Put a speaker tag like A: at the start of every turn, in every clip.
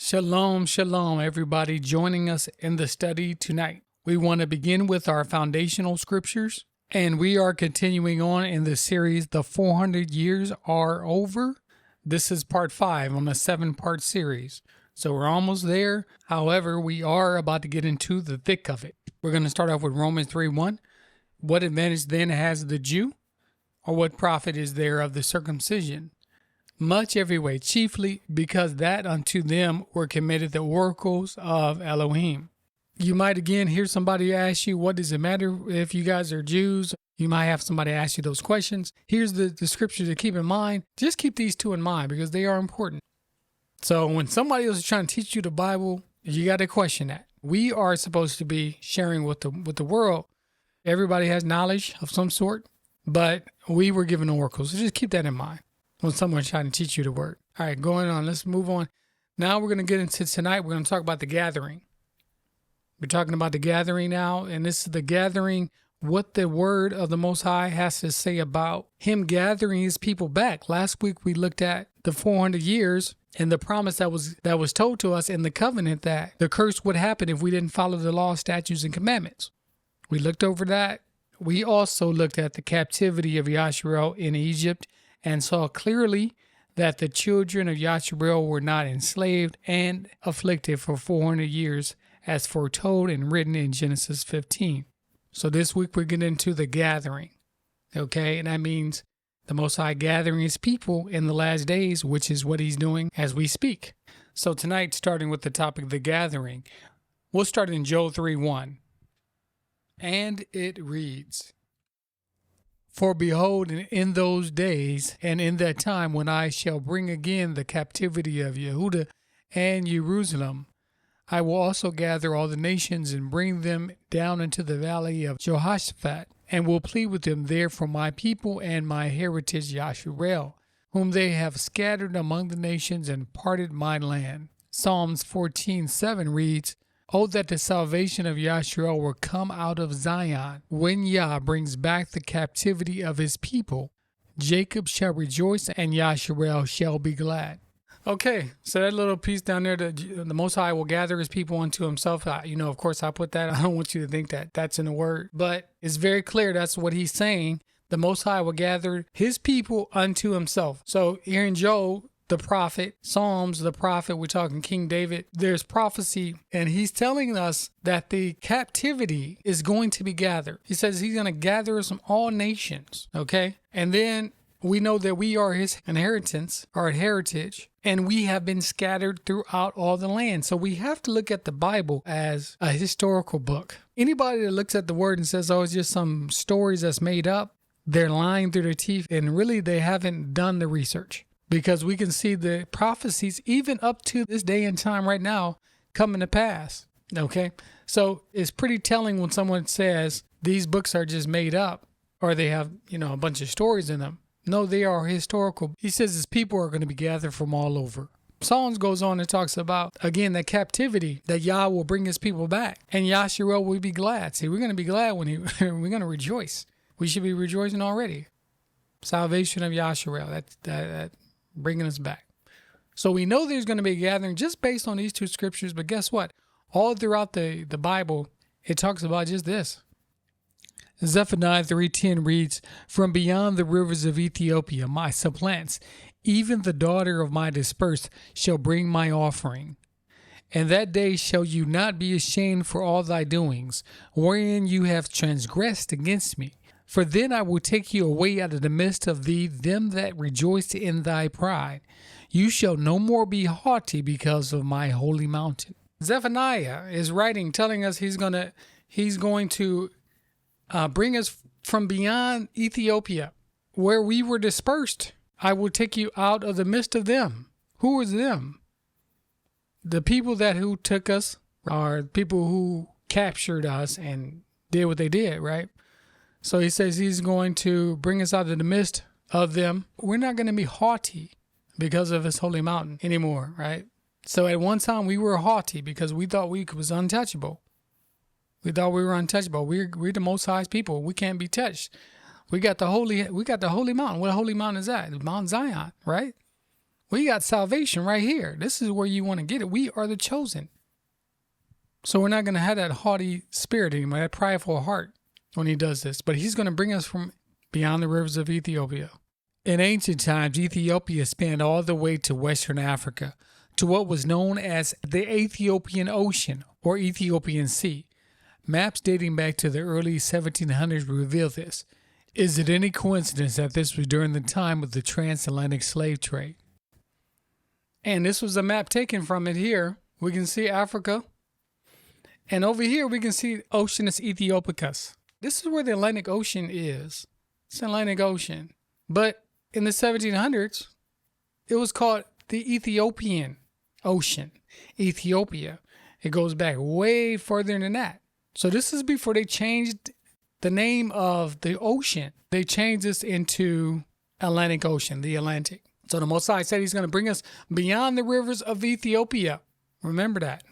A: Shalom, shalom, everybody joining us in the study tonight. We want to begin with our foundational scriptures, and we are continuing on in the series, The 400 Years Are Over. This is part 5 on a 7-part series. So we're almost there. However, we are about to get into the thick of it. We're going to start off with Romans 3:1. What advantage then has the Jew? Or what profit is there of the circumcision? Much every way, chiefly because that unto them were committed the oracles of Elohim. You might again hear somebody ask you, what does it matter if you guys are Jews? You might have somebody ask you those questions. Here's the scripture to keep in mind. Just keep these two in mind because they are important. So when somebody else is trying to teach you the Bible, you got to question that. We are supposed to be sharing with the world. Everybody has knowledge of some sort, but we were given oracles. So just keep that in mind when someone's trying to teach you the word. All right, going on. Let's move on. Now we're going to get into tonight. We're going to talk about the gathering. We're talking about the gathering now, and this is the gathering, what the word of the Most High has to say about him gathering his people back. Last week we looked at the 400 years and the promise that was told to us in the covenant that the curse would happen if we didn't follow the law, statutes, and commandments. We looked over that. We also looked at the captivity of Yasharel in Egypt and saw clearly that the children of Yasharel were not enslaved and afflicted for 400 years as foretold and written in Genesis 15. So this week we're getting into the gathering, okay? And that means the Most High gathering his people in the last days, which is what he's doing as we speak. So tonight, starting with the topic, the gathering, we'll start in Joel 3:1. And it reads, For behold, in those days and in that time when I shall bring again the captivity of Yehuda and Jerusalem, I will also gather all the nations and bring them down into the valley of Jehoshaphat, and will plead with them there for my people and my heritage Yasharel, whom they have scattered among the nations and parted my land. Psalms 14:7 reads, Oh, that the salvation of Yasharel will come out of Zion, when Yah brings back the captivity of his people. Jacob shall rejoice, and Yasharel shall be glad. Okay, so that little piece down there, the Most High will gather his people unto himself. Of course, I put that. I don't want you to think that that's in the word, but it's very clear that's what he's saying. The Most High will gather his people unto himself. So here in Joel, the prophet, Psalms, the prophet, we're talking King David, there's prophecy, and he's telling us that the captivity is going to be gathered. He says he's going to gather us from all nations, okay? And then we know that we are his inheritance, our heritage, and we have been scattered throughout all the land. So we have to look at the Bible as a historical book. Anybody that looks at the word and says, oh, it's just some stories that's made up, they're lying through their teeth, and really they haven't done the research. Because we can see the prophecies, even up to this day and time right now, coming to pass. Okay? So it's pretty telling when someone says these books are just made up or they have, a bunch of stories in them. No, they are historical. He says his people are going to be gathered from all over. Psalms goes on and talks about, again, the captivity, that Yah will bring his people back. And Yasharel will be glad. See, we're going to be glad when we're going to rejoice. We should be rejoicing already. Salvation of Yasharel. That bringing us back. So we know there's going to be a gathering just based on these two scriptures, but guess what? All throughout the Bible, it talks about just this. Zephaniah 3:10 reads, From beyond the rivers of Ethiopia, my supplants, even the daughter of my dispersed, shall bring my offering. And that day shall you not be ashamed for all thy doings, wherein you have transgressed against me. For then I will take you away out of the midst of thee, them that rejoice in thy pride. You shall no more be haughty because of my holy mountain. Zephaniah is writing, telling us he's going to bring us from beyond Ethiopia, where we were dispersed. I will take you out of the midst of them. Who was them? The people who took us are people who captured us and did what they did, right? So he says he's going to bring us out of the midst of them. We're not going to be haughty because of his holy mountain anymore, right? So at one time we were haughty because we thought we was untouchable. We thought we were untouchable. We're the Most High's people. We can't be touched. We got the holy mountain. What holy mountain is that? Mount Zion, right? We got salvation right here. This is where you want to get it. We are the chosen. So we're not going to have that haughty spirit anymore, that prideful heart when he does this. But he's going to bring us from beyond the rivers of Ethiopia. In ancient times, Ethiopia spanned all the way to Western Africa, to what was known as the Ethiopian Ocean or Ethiopian Sea. Maps dating back to the early 1700s reveal this. Is it any coincidence that this was during the time of the transatlantic slave trade? And this was a map taken from it here. We can see Africa. And over here, we can see Oceanus Ethiopiacus. This is where the Atlantic Ocean is. It's the Atlantic Ocean. But in the 1700s, it was called the Ethiopian Ocean. Ethiopia. It goes back way further than that. So this is before they changed the name of the ocean. They changed this into Atlantic Ocean, the Atlantic. So the Most High said he's going to bring us beyond the rivers of Ethiopia. Remember that.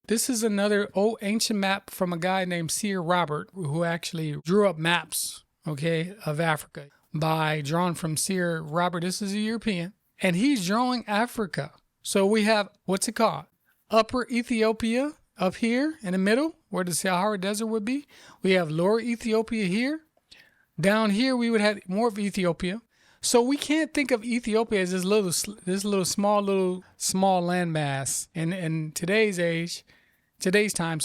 A: This is another old ancient map from a guy named Seer Robert, who actually drew up maps, of Africa. Drawn from Seer Robert. This is a European. And he's drawing Africa. So we have, what's it called? Upper Ethiopia up here in the middle, where the Sahara Desert would be. We have Lower Ethiopia here. Down here, we would have more of Ethiopia. So we can't think of Ethiopia as this little small landmass. In today's time,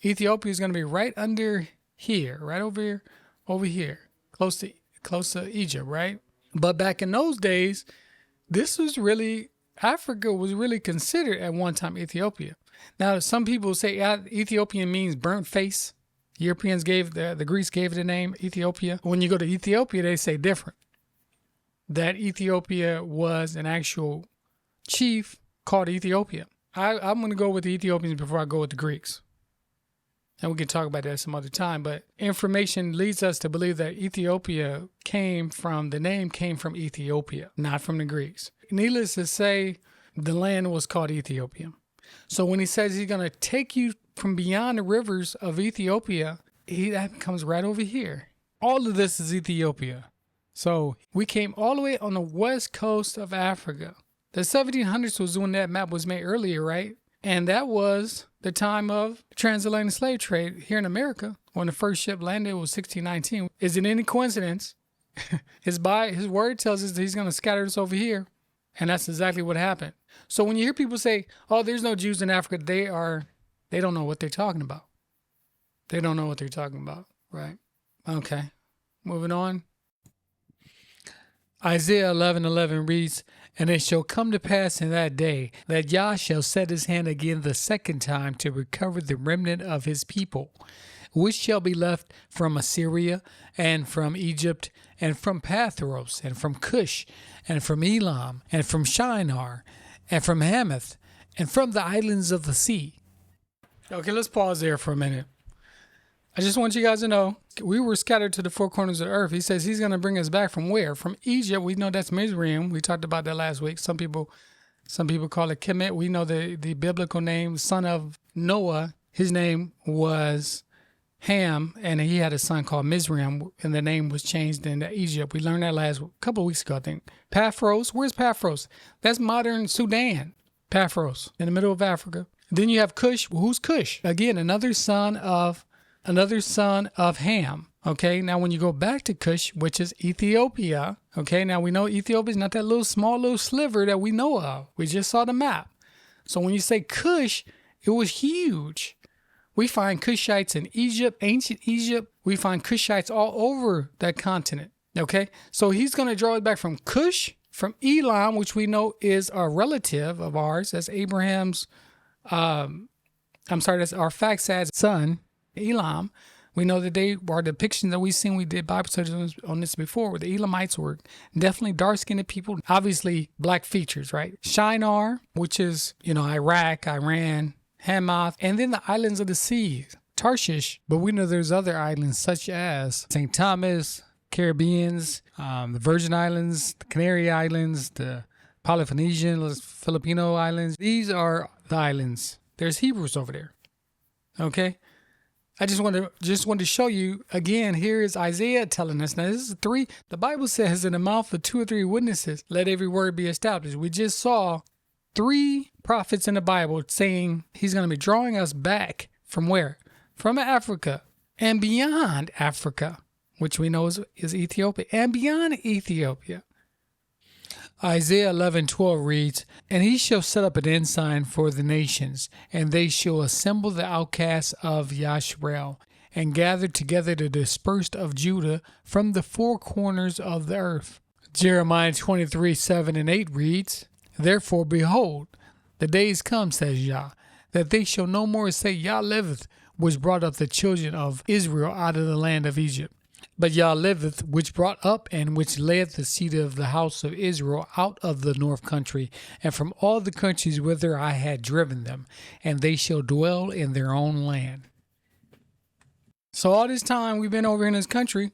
A: Ethiopia is going to be right under here, right over here, close to Egypt, right? But back in those days, Africa was really considered at one time Ethiopia. Now, some people say Ethiopian means burnt face. Europeans the Greeks gave it the name Ethiopia. When you go to Ethiopia, they say different. That Ethiopia was an actual chief called Ethiopia. I'm going to go with the Ethiopians before I go with the Greeks. And we can talk about that some other time. But information leads us to believe that Ethiopia the name came from Ethiopia, not from the Greeks. Needless to say, the land was called Ethiopia. So when he says he's going to take you from beyond the rivers of Ethiopia, that comes right over here. All of this is Ethiopia. So we came all the way on the west coast of Africa. The 1700s was when that map was made earlier, right? And that was the time of transatlantic slave trade here in America. When the first ship landed was 1619. Is it any coincidence? His word tells us that he's going to scatter us over here. And that's exactly what happened. So when you hear people say, oh, there's no Jews in Africa, they don't know what they're talking about. They don't know what they're talking about, right? Okay, moving on. Isaiah 11:11 reads, and it shall come to pass in that day that Yah shall set his hand again the second time to recover the remnant of his people, which shall be left from Assyria and from Egypt and from Pathros and from Cush and from Elam and from Shinar and from Hamath and from the islands of the sea. Okay, let's pause there for a minute. I just want you guys to know, we were scattered to the four corners of the earth. He says he's going to bring us back from where? From Egypt. We know that's Mizraim. We talked about that last week. Some people call it Kemet. We know the biblical name, son of Noah. His name was Ham, and he had a son called Mizraim, and the name was changed into Egypt. We learned that couple of weeks ago, I think. Pathros. Where's Pathros? That's modern Sudan. Pathros, in the middle of Africa. Then you have Cush. Who's Cush? Again, another son of Ham. Okay, now when you go back to Cush, which is Ethiopia, okay, now we know Ethiopia is not that small little sliver that we know of. We just saw the map. So when you say Cush, it was huge. We find Cushites in Egypt, ancient Egypt. We find Cushites all over that continent, okay? So he's going to draw it back from Cush, from Elam, which we know is a relative of ours. That's Abraham's, that's Arphaxad's son. Elam, we know that they are depictions that we've seen. We did Bible studies on this before, where the Elamites were definitely dark-skinned people, obviously black features, right? Shinar, which is, Iraq, Iran, Hamath, and then the islands of the sea, Tarshish. But we know there's other islands such as St. Thomas, Caribbeans, the Virgin Islands, the Canary Islands, the Polynesian, Filipino Islands. These are the islands. There's Hebrews over there, okay? I just want to show you again. Here is Isaiah telling us. Now this is 3. The Bible says, in the mouth of 2 or 3 witnesses, let every word be established. We just saw 3 prophets in the Bible saying he's going to be drawing us back from where? From Africa and beyond Africa, which we know is Ethiopia, and beyond Ethiopia. Isaiah 11:12 reads, and he shall set up an ensign for the nations, and they shall assemble the outcasts of Yasharel, and gather together the dispersed of Judah from the 4 corners of the earth. Jeremiah 23:7-8 reads, therefore, behold, the days come, says Yah, that they shall no more say, Yah liveth, which brought up the children of Israel out of the land of Egypt. But Yah liveth, which brought up and which led the seed of the house of Israel out of the north country, and from all the countries whither I had driven them, and they shall dwell in their own land. So all this time we've been over in this country,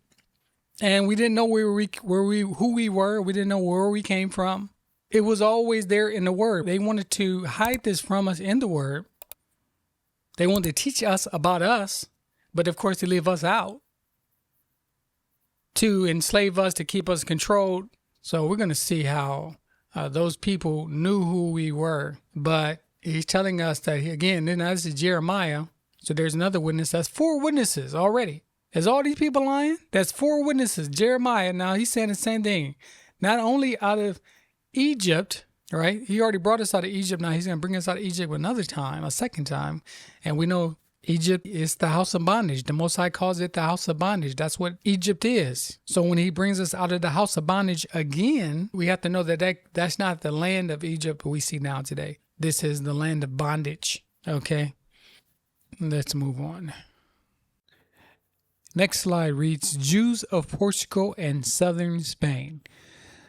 A: and we didn't know who we were. We didn't know where we came from. It was always there in the Word. They wanted to hide this from us in the Word. They wanted to teach us about us, but of course they leave us out to enslave us, to keep us controlled. So we're going to see how those people knew who we were. But he's telling us that, again, now this is Jeremiah. So there's another witness. That's 4 witnesses already. Is all these people lying? That's 4 witnesses. Jeremiah, now he's saying the same thing. Not only out of Egypt, right? He already brought us out of Egypt. Now he's going to bring us out of Egypt another time, a second time. And we know Egypt is the house of bondage. The Most High calls it the house of bondage. That's what Egypt is. So when he brings us out of the house of bondage again, we have to know that that's not the land of Egypt we see now today. This is the land of bondage. Okay, let's move on. Next slide reads, Jews of Portugal and southern Spain.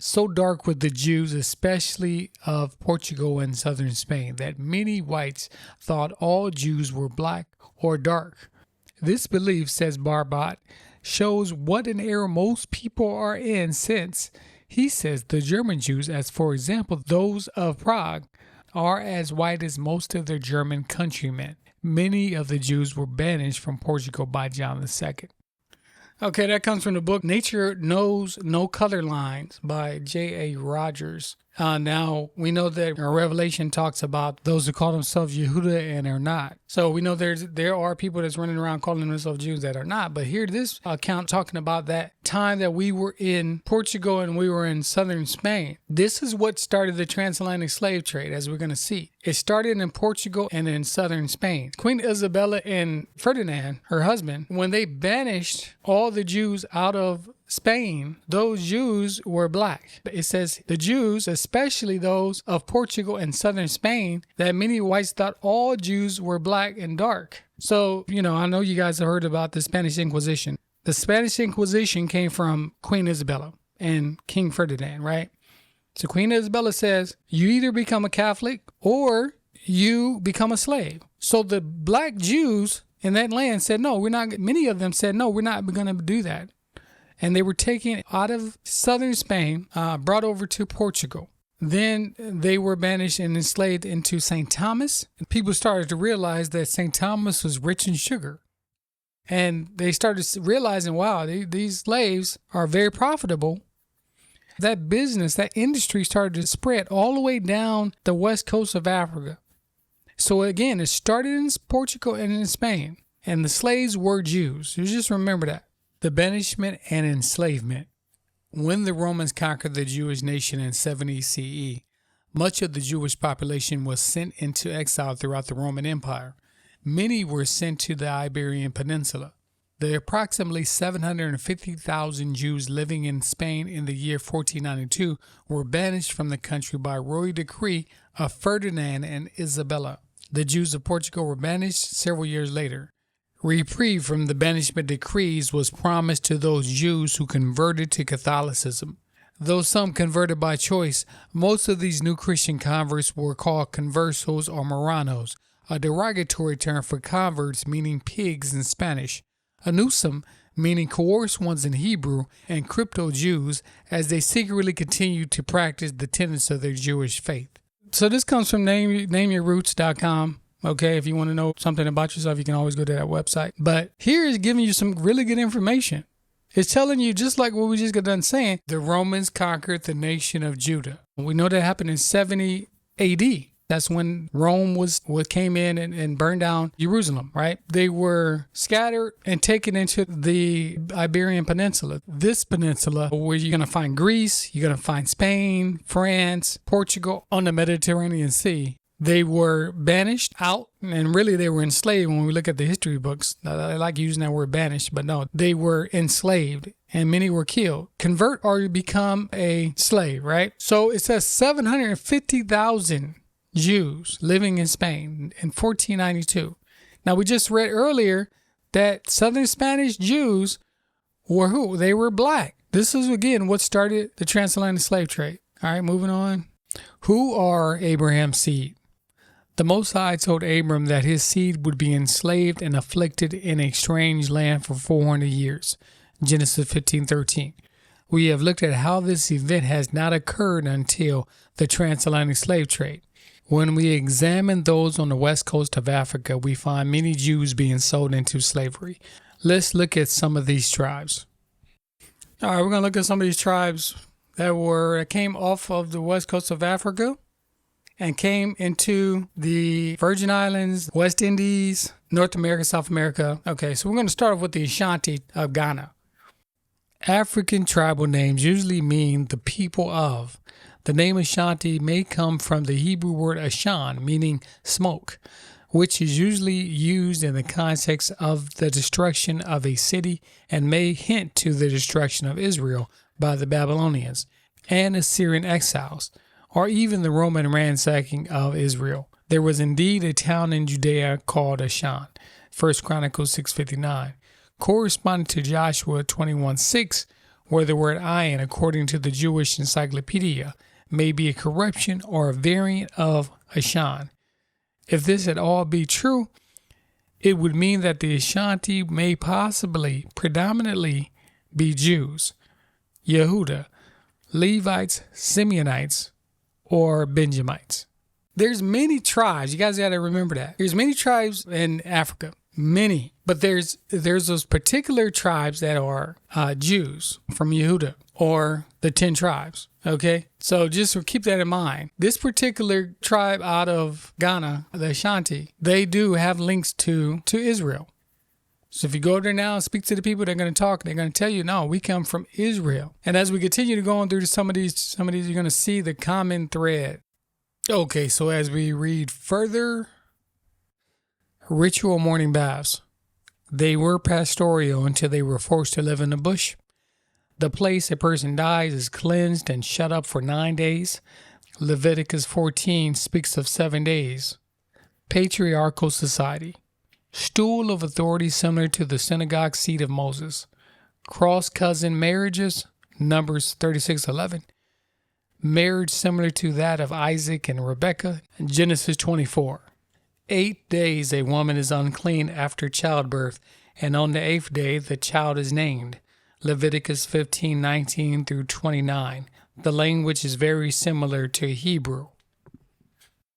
A: So dark were the Jews, especially of Portugal and southern Spain, that many whites thought all Jews were black or dark. This belief, says Barbot, shows what an error most people are in, since he says the German Jews, as for example those of Prague, are as white as most of their German countrymen. Many of the Jews were banished from Portugal by John II. Okay, that comes from the book Nature Knows No Color Lines by J.A. Rogers. Now, we know that Revelation talks about those who call themselves Yehuda and are not. So we know there are people that's running around calling themselves Jews that are not. But here, this account talking about that time that we were in Portugal and we were in southern Spain. This is what started the transatlantic slave trade, as we're going to see. It started in Portugal and in southern Spain. Queen Isabella and Ferdinand, her husband, when they banished all the Jews out of Spain, those Jews were black. It says the Jews, especially those of Portugal and southern Spain, that many whites thought all Jews were black and dark. So, I know you guys have heard about the Spanish Inquisition. The Spanish Inquisition came from Queen Isabella and King Ferdinand, right? So Queen Isabella says, you either become a Catholic or you become a slave. So the black Jews in that land said, no, we're not. Many of them said, no, we're not going to do that. And they were taken out of southern Spain, brought over to Portugal. Then they were banished and enslaved into St. Thomas. And people started to realize that St. Thomas was rich in sugar. And they started realizing, wow, these slaves are very profitable. That business, that industry started to spread all the way down the west coast of Africa. So again, it started in Portugal and in Spain. And the slaves were Jews. You just remember that. The banishment and enslavement. When the Romans conquered the Jewish nation in 70 CE, much of the Jewish population was sent into exile throughout the Roman Empire. Many were sent to the Iberian Peninsula. The approximately 750,000 Jews living in Spain in the year 1492 were banished from the country by royal decree of Ferdinand and Isabella. The Jews of Portugal were banished several years later. Reprieve from the banishment decrees was promised to those Jews who converted to Catholicism. Though some converted by choice, most of these new Christian converts were called conversos or moranos, a derogatory term for converts meaning pigs in Spanish, anusum meaning coerced ones in Hebrew, and crypto Jews as they secretly continued to practice the tenets of their Jewish faith. So this comes from nameyourroots.com. Okay, if you want to know something about yourself, you can always go to that website. But here is giving you some really good information. It's telling you, just like what we just got done saying, the Romans conquered the nation of Judah. We know that happened in 70 AD. That's when Rome what came in and burned down Jerusalem, right? They were scattered and taken into the Iberian Peninsula. This peninsula, where you're going to find Greece, you're going to find Spain, France, Portugal, on the Mediterranean Sea. They were banished out, and really they were enslaved when we look at the history books. I like using that word banished, but no, they were enslaved, and many were killed. Convert or become a slave, right? So it says 750,000 Jews living in Spain in 1492. Now, we just read earlier that Southern Spanish Jews were who? They were black. This is, again, what started the transatlantic slave trade. All right, moving on. Who are Abraham's seed? The Most High told Abram that his seed would be enslaved and afflicted in a strange land for 400 years. Genesis 15:13. We have looked at how this event has not occurred until the transatlantic slave trade. When we examine those on the west coast of Africa, we find many Jews being sold into slavery. Let's look at some of these tribes. All right, we're going to look at some of these tribes that came off of the west coast of Africa and came into the Virgin Islands, West Indies, North America, South America. Okay, so we're going to start off with the Ashanti of Ghana. African tribal names usually mean the people of. The name Ashanti may come from the Hebrew word Ashan, meaning smoke, which is usually used in the context of the destruction of a city and may hint to the destruction of Israel by the Babylonians and Assyrian exiles, or even the Roman ransacking of Israel. There was indeed a town in Judea called Ashan, 1 Chronicles 6:59, corresponding to Joshua 21:6, where the word ayin, according to the Jewish Encyclopedia, may be a corruption or a variant of Ashan. If this at all be true, it would mean that the Ashanti may possibly predominantly be Jews, Yehuda, Levites, Simeonites, or Benjamites. There's many tribes. You guys got to remember that. There's many tribes in Africa. Many. But there's those particular tribes that are Jews from Yehuda, or the 10 tribes. Okay? So just keep that in mind. This particular tribe out of Ghana, the Ashanti, they do have links to Israel. So if you go there now and speak to the people, they're going to talk. They're going to tell you, no, we come from Israel. And as we continue to go on through some of these, you're going to see the common thread. Okay, so as we read further, ritual morning baths. They were pastoral until they were forced to live in the bush. The place a person dies is cleansed and shut up for 9 days. Leviticus 14 speaks of 7 days. Patriarchal society. Stool of authority similar to the synagogue seat of Moses. Cross-cousin marriages, Numbers 36:11. Marriage similar to that of Isaac and Rebekah, Genesis 24. 8 days a woman is unclean after childbirth, and on the 8th day the child is named. Leviticus 15:19 through 29. The language is very similar to Hebrew.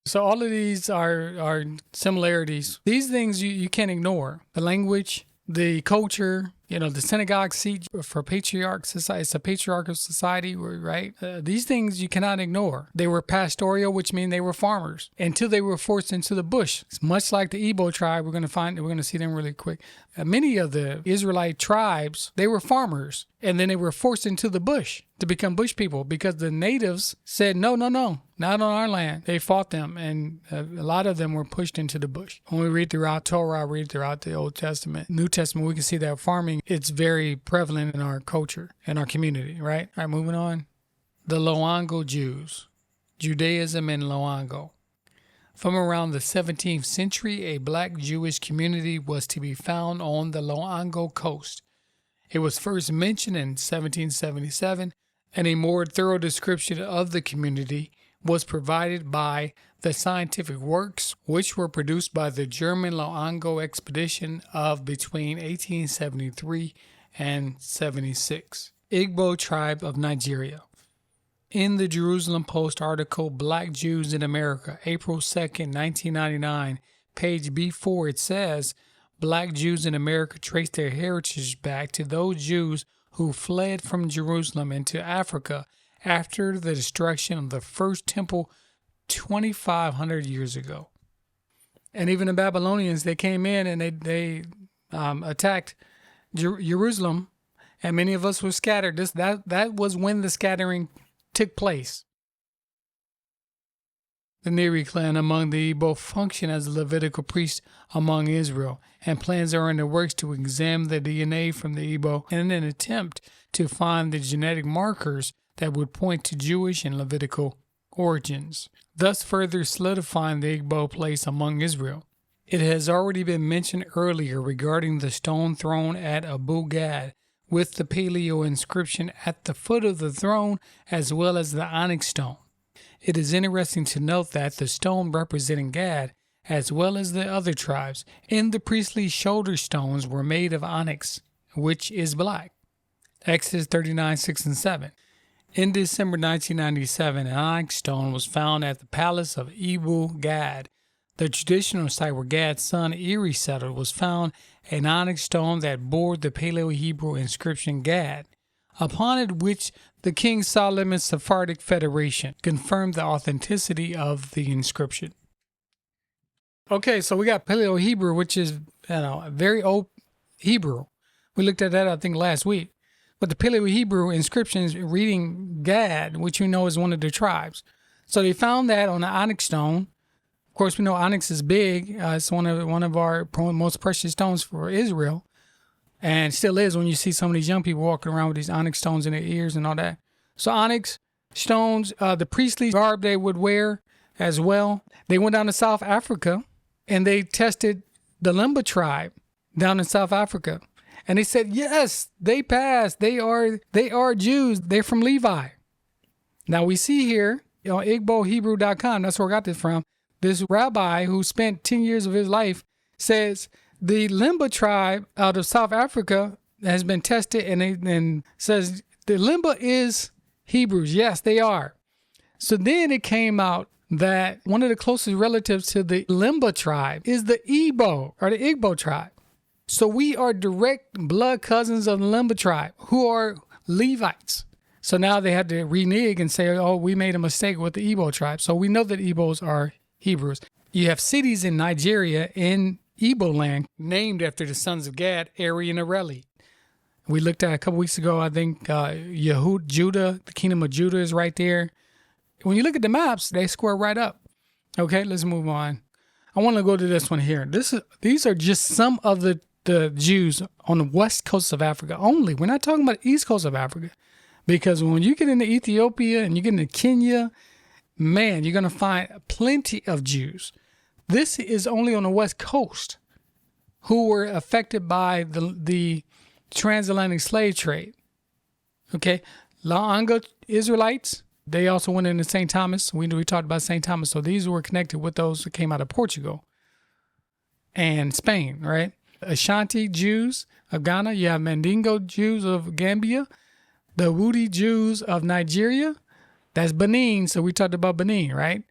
A: So all of these are similarities. These things you can't ignore. The language, the culture, the synagogue seat for patriarch society. It's a patriarchal society, right? These things you cannot ignore. They were pastoral, which means they were farmers until they were forced into the bush. It's much like the Igbo tribe. We're going to see them really quick. Many of the Israelite tribes, they were farmers, and then they were forced into the bush to become bush people because the natives said, no, not on our land. They fought them, and a lot of them were pushed into the bush. When we read throughout Torah, read throughout the Old Testament, New Testament, we can see that farming, it's very prevalent in our culture, in our community, right? All right, moving on. The Loango Jews, Judaism and Loango. From around the 17th century, a black Jewish community was to be found on the Loango coast. It was first mentioned in 1777, and a more thorough description of the community was provided by the scientific works, which were produced by the German Loango expedition of between 1873 and 76. Igbo tribe of Nigeria. In the Jerusalem Post article, Black Jews in America, April 2nd, 1999, page B4, it says, Black Jews in America trace their heritage back to those Jews who fled from Jerusalem into Africa after the destruction of the first temple 2,500 years ago. And even the Babylonians, they came in and they attacked Jerusalem, and many of us were scattered. That was when the scattering took place. The Neri clan among the Igbo function as a Levitical priest among Israel, and plans are in the works to examine the DNA from the Igbo in an attempt to find the genetic markers that would point to Jewish and Levitical origins, thus further solidifying the Igbo place among Israel. It has already been mentioned earlier regarding the stone throne at Abu Gad, with the paleo inscription at the foot of the throne as well as the onyx stone. It is interesting to note that the stone representing Gad, as well as the other tribes, in the priestly shoulder stones were made of onyx, which is black. Exodus 39:6-7. In December 1997, an onyx stone was found at the palace of Abu Gad. The traditional site where Gad's son Eri settled was found an onyx stone that bore the Paleo-Hebrew inscription Gad, upon it which the King Solomon Sephardic Federation confirmed the authenticity of the inscription. Okay, so we got Paleo-Hebrew, which is very old Hebrew. We looked at that, I think, last week. But the Paleo-Hebrew inscription is reading Gad, which we know is one of the tribes. So they found that on the onyx stone. Of course, we know onyx is big. It's one of our most precious stones for Israel. And still is when you see some of these young people walking around with these onyx stones in their ears and all that. So onyx stones, the priestly garb they would wear as well. They went down to South Africa and they tested the Limba tribe down in South Africa. And they said, yes, they passed. They are Jews. They're from Levi. Now we see here on IgboHebrew.com, that's where I got this from. This rabbi who spent 10 years of his life says the Limba tribe out of South Africa has been tested and says the Limba is Hebrews. Yes, they are. So then it came out that one of the closest relatives to the Limba tribe is the Igbo or the Igbo tribe. So we are direct blood cousins of the Limba tribe who are Levites. So now they had to renege and say, oh, we made a mistake with the Igbo tribe. So we know that Igbos are Hebrews. You have cities in Nigeria in Igbo land named after the sons of Gad, Eri and Areli. We looked at a couple weeks ago, I think Judah, the kingdom of Judah is right there. When you look at the maps, they square right up. Okay, let's move on. I want to go to this one here. These are just some of the Jews on the west coast of Africa only. We're not talking about the east coast of Africa. Because when you get into Ethiopia and you get into Kenya, man, you're going to find plenty of Jews. This is only on the west coast who were affected by the transatlantic slave trade. Okay, Loango Israelites, they also went into St. Thomas. We talked about St. Thomas. So these were connected with those that came out of Portugal and Spain, right? Ashanti Jews of Ghana. You have Mandingo Jews of Gambia. The Wudi Jews of Nigeria. That's Benin. So we talked about Benin, right?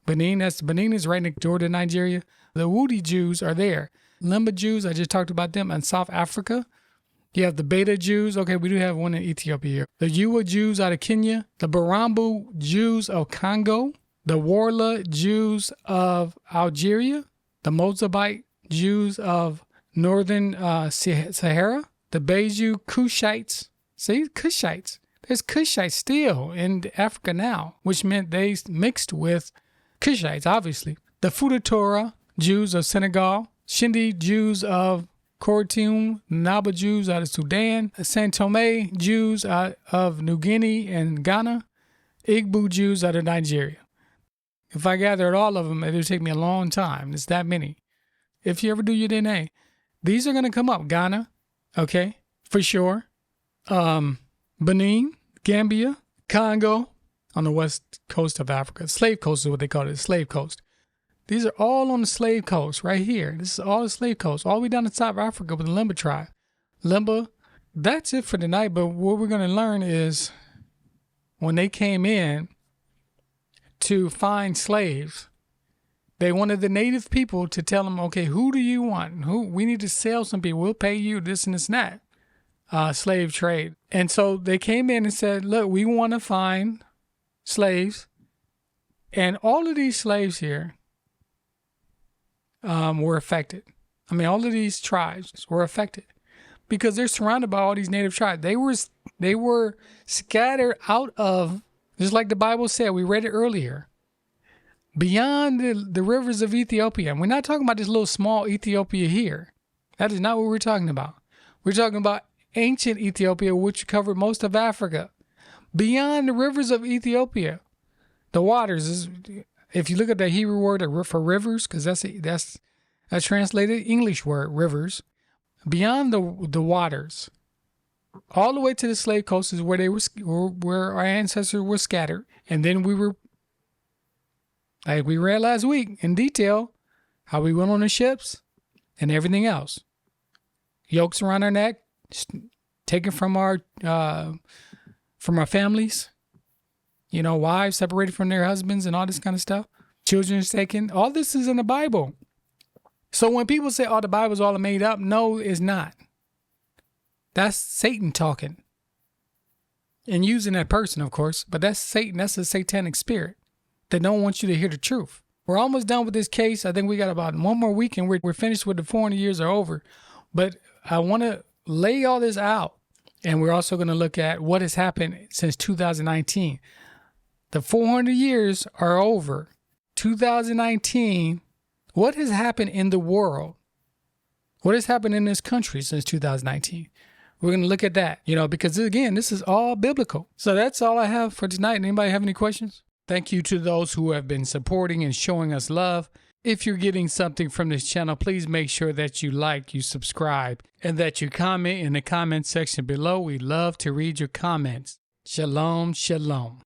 A: Benin is right next door to Nigeria. The Wudi Jews are there. Limba Jews, I just talked about them in South Africa. You have the Beta Jews. Okay, we do have one in Ethiopia here. The Yuwa Jews out of Kenya. The Barambu Jews of Congo. The Warla Jews of Algeria. The Mozabite Jews of Northern Sahara. The Beju Cushites. See, Cushites. There's Cushites still in Africa now, which meant they mixed with Cushites, obviously. The Fudatora Jews of Senegal. Shindi Jews of Khartoum, Naba Jews out of Sudan, San Tome Jews out of New Guinea and Ghana, Igbo Jews out of Nigeria. If I gathered all of them, it would take me a long time. It's that many. If you ever do your DNA, these are going to come up. Ghana, okay, for sure. Benin, Gambia, Congo, on the west coast of Africa. Slave coast is what they call it, slave coast. These are all on the slave coast right here. This is all the slave coast, all the way down to South Africa with the Limba tribe. Limba, that's it for tonight. But what we're going to learn is when they came in to find slaves, They wanted the native people to tell them, okay, who do you want? We need to sell some people. We'll pay you this and this and that. Slave trade. And so they came in and said, look, we want to find slaves. And all of these slaves here were affected. I mean, all of these tribes were affected because they're surrounded by all these native tribes. They were scattered out of, just like the Bible said, we read it earlier, beyond the rivers of Ethiopia. And we're not talking about this little small Ethiopia here. That is not what we're talking about. We're talking about ancient Ethiopia, which covered most of Africa. Beyond the rivers of Ethiopia, the waters, if you look at the Hebrew word for rivers, because that's a translated English word, rivers, beyond the waters, all the way to the slave coast is where our ancestors were scattered. And then we were, like we read last week in detail, how we went on the ships and everything else. Yokes around our neck, taken from our families, wives separated from their husbands and all this kind of stuff. Children is taken. All this is in the Bible. So when people say, oh, the Bible's all made up, no, it's not. That's Satan talking. And using that person, of course, but that's Satan. That's a satanic spirit that don't want you to hear the truth. We're almost done with this case. I think we got about one more week and we're finished with the 400 years are over. But I want to lay all this out. And we're also going to look at what has happened since 2019. The 400 years are over. 2019, what has happened in the world? What has happened in this country since 2019? We're going to look at that, because again, this is all biblical. So that's all I have for tonight. Anybody have any questions? Thank you to those who have been supporting and showing us love. If you're getting something from this channel, please make sure that you like, you subscribe, and that you comment in the comment section below. We love to read your comments. Shalom, shalom.